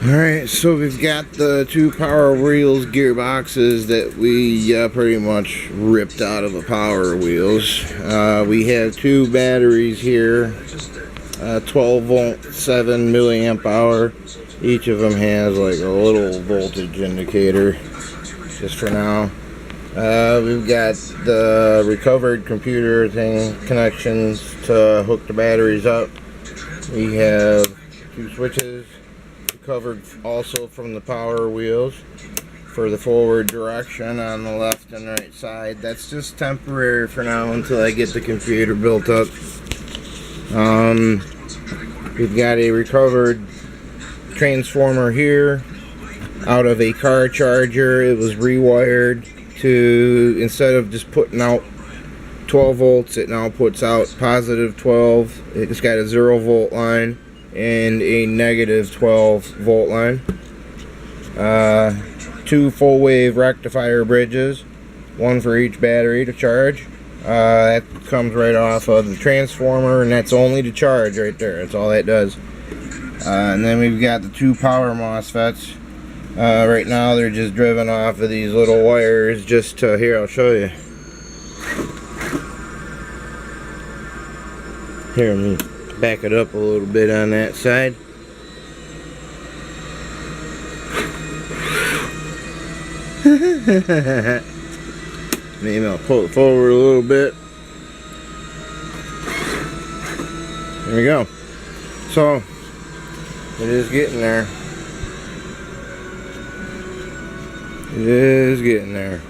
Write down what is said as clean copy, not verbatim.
Alright, so we've got the two Power Wheels gearboxes that we pretty much ripped out of the Power Wheels. We have two batteries here, 12 volt, 7 milliamp hour. Each of them has like a little voltage indicator, just for now. We've got the recovered computer thing connections to hook the batteries up. We have two switches covered also from the Power Wheels for the forward direction on the left and right side. That's just temporary for now until I get the computer built up. We've got a recovered transformer here out of a car charger. It was rewired to, instead of just putting out 12 volts, it now puts out positive 12. It's got a 0 volt line and a negative 12 volt line. Two full wave rectifier bridges, one for each battery to charge. That comes right off of the transformer, and that's only to charge right there. That's all that does. And then we've got the two power MOSFETs. Right now they're just driven off of these little wires just to, here, I'll show you. Here, let me back it up a little bit on that side. Maybe I'll pull it forward a little bit. There we go. So, it is getting there. It is getting there.